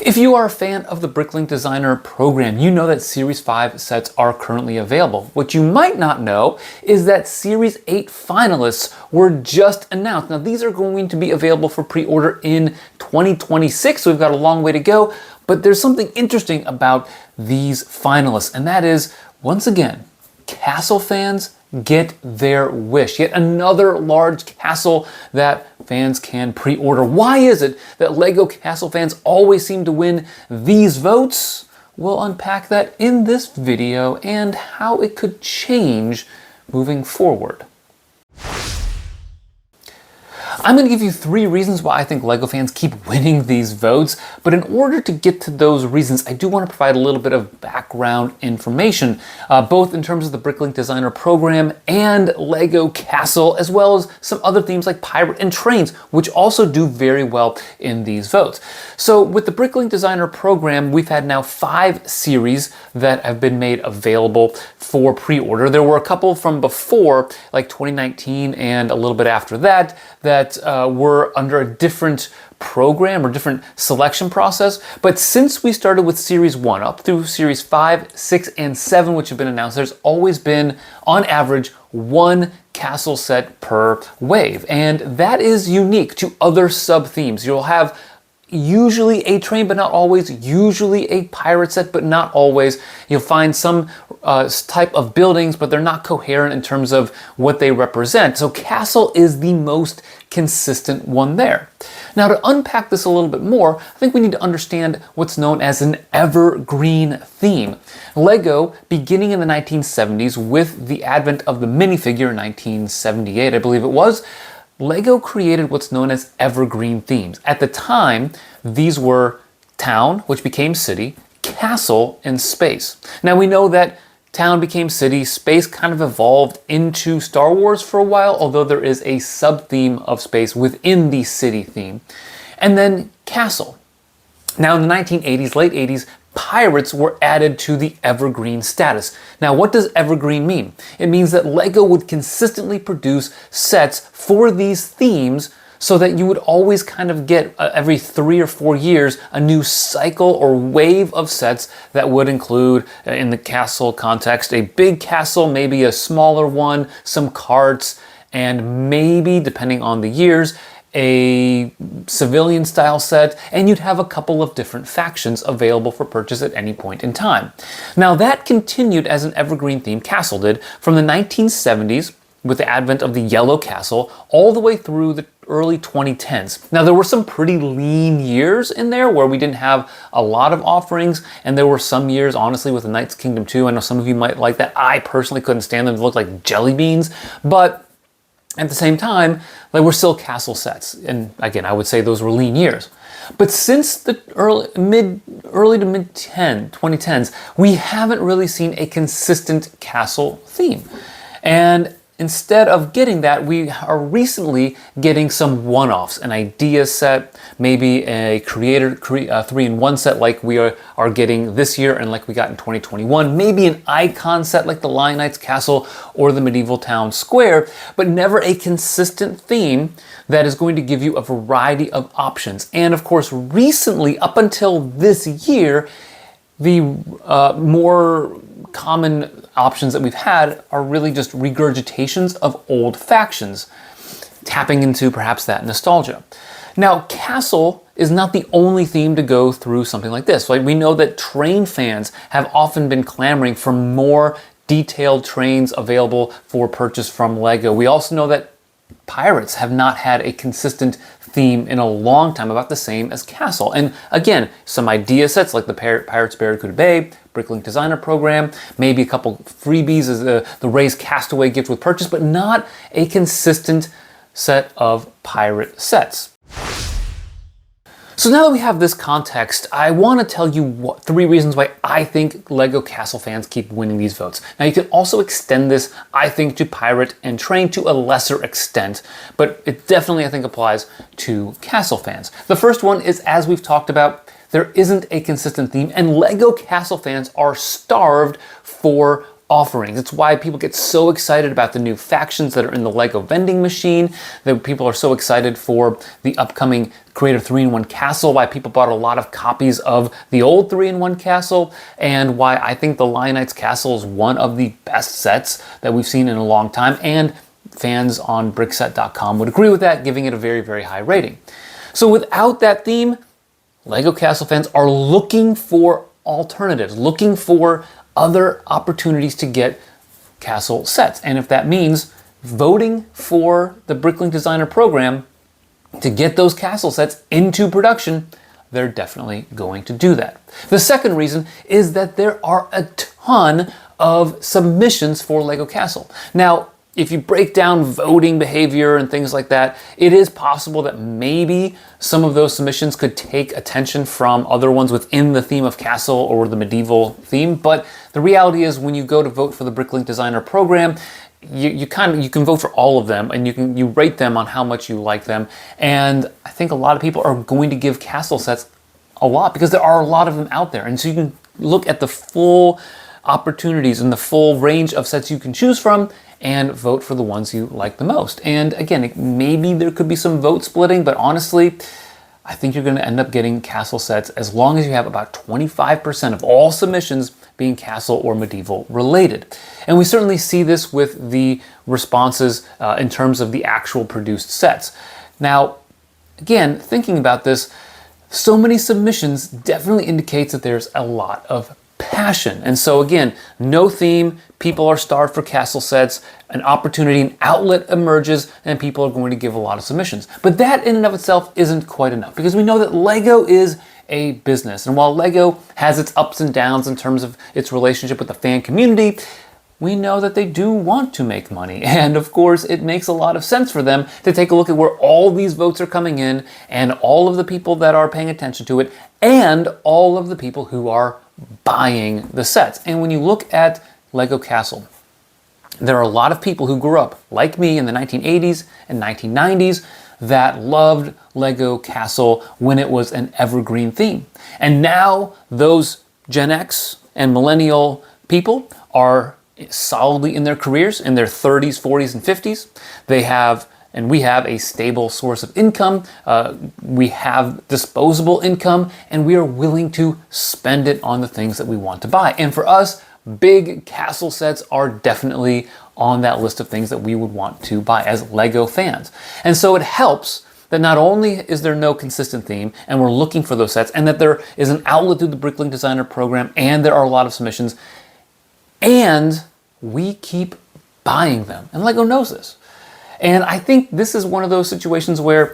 If you are a fan of the Bricklink Designer Program, you know that Series 5 sets are currently available. What you might not know is that Series 8 finalists were just announced. Now, these are going to be available for pre-order in 2026, so we've got a long way to go, but there's something interesting about these finalists, and that is, once again, castle fans get their wish. Yet another large castle that fans can pre-order. Why is it that LEGO castle fans always seem to win these votes? We'll unpack that in this video and how it could change moving forward. I'm going to give you 3 reasons why I think LEGO fans keep winning these votes, but in order to get to those reasons, I do want to provide a little bit of background information, both in terms of the Bricklink Designer Program and LEGO Castle, as well as some other themes like Pirate and Trains, which also do very well in these votes. So with the Bricklink Designer Program, we've had now 5 series that have been made available for pre-order. There were a couple from before, like 2019 and a little bit after that, that were under a different program or different selection process. But since we started with Series 1 up through Series 5, 6, and 7, which have been announced, there's always been, on average, 1 castle set per wave. And that is unique to other sub-themes. You'll have usually a train, but not always, usually a pirate set, but not always. You'll find some type of buildings, but they're not coherent in terms of what they represent. So castle is the most consistent one there. Now, to unpack this a little bit more, I think we need to understand what's known as an evergreen theme. LEGO, beginning in the 1970s with the advent of the minifigure in 1978, I believe it was, LEGO created what's known as evergreen themes. At the time, these were town, which became city, castle, and space. Now we know that town became city, space kind of evolved into Star Wars for a while, although there is a sub-theme of space within the city theme. And then castle. Now in the 1980s, late 80s, pirates were added to the evergreen status. Now, what does evergreen mean? It means that LEGO would consistently produce sets for these themes so that you would always kind of get every 3 or 4 years a new cycle or wave of sets that would include, in the castle context, a big castle, maybe a smaller one, some carts, and maybe, depending on the years, a civilian style set, and you'd have a couple of different factions available for purchase at any point in time. Now that continued as an evergreen theme, castle did, from the 1970s with the advent of the yellow castle all the way through the early 2010s. Now there were some pretty lean years in there where we didn't have a lot of offerings, and there were some years, honestly, with the Knights Kingdom 2, I know some of you might like that. I personally couldn't stand them, they looked like jelly beans, but at the same time, they were still castle sets. And again, I would say those were lean years. But since the early to mid 2010s, we haven't really seen a consistent castle theme. And instead of getting that, we are recently getting some one-offs, an idea set, maybe a creator 3-in-1 set like we are getting this year and like we got in 2021, maybe an icon set like the Lion Knight's Castle or the Medieval Town Square, but never a consistent theme that is going to give you a variety of options. And of course, recently, up until this year, the more common options that we've had are really just regurgitations of old factions, tapping into perhaps that nostalgia. Now, castle is not the only theme to go through something like this. Like, we know that train fans have often been clamoring for more detailed trains available for purchase from LEGO. We also know that pirates have not had a consistent theme in a long time, about the same as castle. And again, some idea sets like the Pirates Barracuda Bay, Bricklink Designer Program, maybe a couple freebies as the Ray's Castaway gift with purchase, but not a consistent set of pirate sets. So now that we have this context, I want to tell you 3 reasons why I think LEGO Castle fans keep winning these votes. Now you can also extend this, I think, to Pirate and Train to a lesser extent, but it definitely, I think, applies to Castle fans. The first one is, as we've talked about, there isn't a consistent theme, and LEGO Castle fans are starved for offerings. It's why people get so excited about the new factions that are in the Lego vending machine, that people are so excited for the upcoming Creator 3-in-1 Castle, why people bought a lot of copies of the old 3-in-1 Castle, and why I think the Lionites Castle is one of the best sets that we've seen in a long time, and fans on Brickset.com would agree with that, giving it a very, very high rating. So without that theme, Lego Castle fans are looking for alternatives, looking for other opportunities to get castle sets. And if that means voting for the Bricklink Designer Program to get those castle sets into production, they're definitely going to do that. The second reason is that there are a ton of submissions for Lego Castle. Now, if you break down voting behavior and things like that, it is possible that maybe some of those submissions could take attention from other ones within the theme of castle or the medieval theme. But the reality is, when you go to vote for the Bricklink Designer Program, you can vote for all of them, and you rate them on how much you like them. And I think a lot of people are going to give castle sets a lot because there are a lot of them out there. And so you can look at the full opportunities and the full range of sets you can choose from and vote for the ones you like the most. And again, maybe there could be some vote splitting, but honestly, I think you're going to end up getting castle sets as long as you have about 25% of all submissions being castle or medieval related. And we certainly see this with the responses in terms of the actual produced sets. Now, again, thinking about this, so many submissions definitely indicates that there's a lot of passion. And so again, no theme, people are starved for castle sets, an opportunity, an outlet emerges, and people are going to give a lot of submissions. But that in and of itself isn't quite enough, because we know that Lego is a business. And while Lego has its ups and downs in terms of its relationship with the fan community, we know that they do want to make money. And of course, it makes a lot of sense for them to take a look at where all these votes are coming in, and all of the people that are paying attention to it, and all of the people who are buying the sets. And when you look at Lego Castle, there are a lot of people who grew up, like me, in the 1980s and 1990s that loved Lego Castle when it was an evergreen theme. And now those Gen X and millennial people are solidly in their careers, in their 30s, 40s, and 50s. They have, and we have, a stable source of income. We have disposable income, and we are willing to spend it on the things that we want to buy. And for us, big castle sets are definitely on that list of things that we would want to buy as Lego fans. And so it helps that not only is there no consistent theme, and we're looking for those sets, and that there is an outlet through the Bricklink Designer Program, and there are a lot of submissions, and we keep buying them. And Lego knows this. And I think this is one of those situations where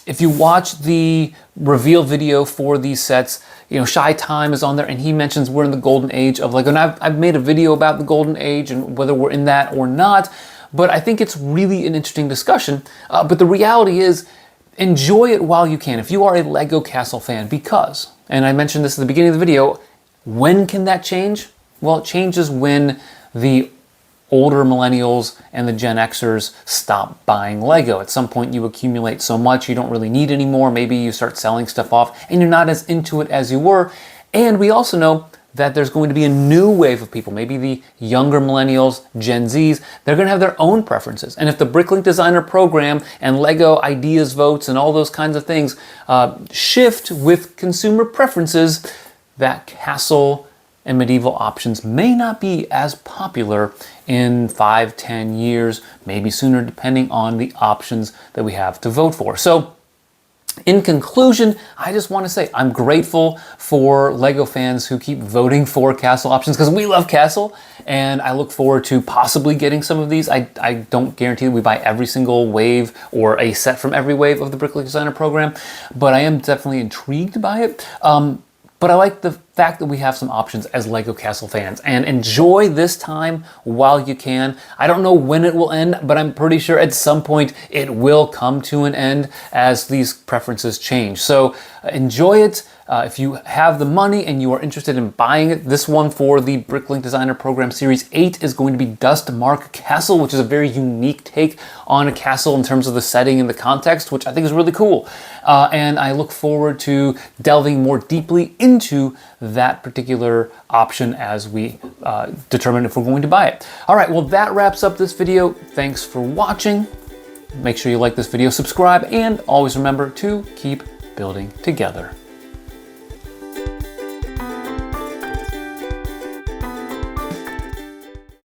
if you watch the reveal video for these sets, you know, Shy Time is on there, and he mentions we're in the golden age of Lego. And I've made a video about the golden age and whether we're in that or not, but I think it's really an interesting discussion. But the reality is, enjoy it while you can if you are a Lego Castle fan, because, and I mentioned this at the beginning of the video, when can that change? Well, it changes when the older millennials and the Gen Xers stop buying Lego. At some point you accumulate so much you don't really need anymore. Maybe you start selling stuff off and you're not as into it as you were. And we also know that there's going to be a new wave of people, maybe the younger millennials, Gen Zs, they're going to have their own preferences. And if the Bricklink Designer Program and Lego Ideas votes and all those kinds of things shift with consumer preferences, that castle and medieval options may not be as popular in 5-10 years, maybe sooner, depending on the options that we have to vote for. So in conclusion, I just want to say I'm grateful for Lego fans who keep voting for castle options, because we love castle, and I look forward to possibly getting some of these. I don't guarantee that we buy every single wave or a set from every wave of the Bricklink Designer Program, but I am definitely intrigued by it. But I like the fact that we have some options as Lego Castle fans, and enjoy this time while you can. I don't know when it will end, but I'm pretty sure at some point it will come to an end as these preferences change. So enjoy it. If you have the money and you are interested in buying it, this one for the Bricklink Designer Program Series 8 is going to be Dustmark Castle, which is a very unique take on a castle in terms of the setting and the context, which I think is really cool. And I look forward to delving more deeply into that particular option as we determine if we're going to buy it. All right, well, that wraps up this video. Thanks for watching. Make sure you like this video, subscribe, and always remember to keep building together.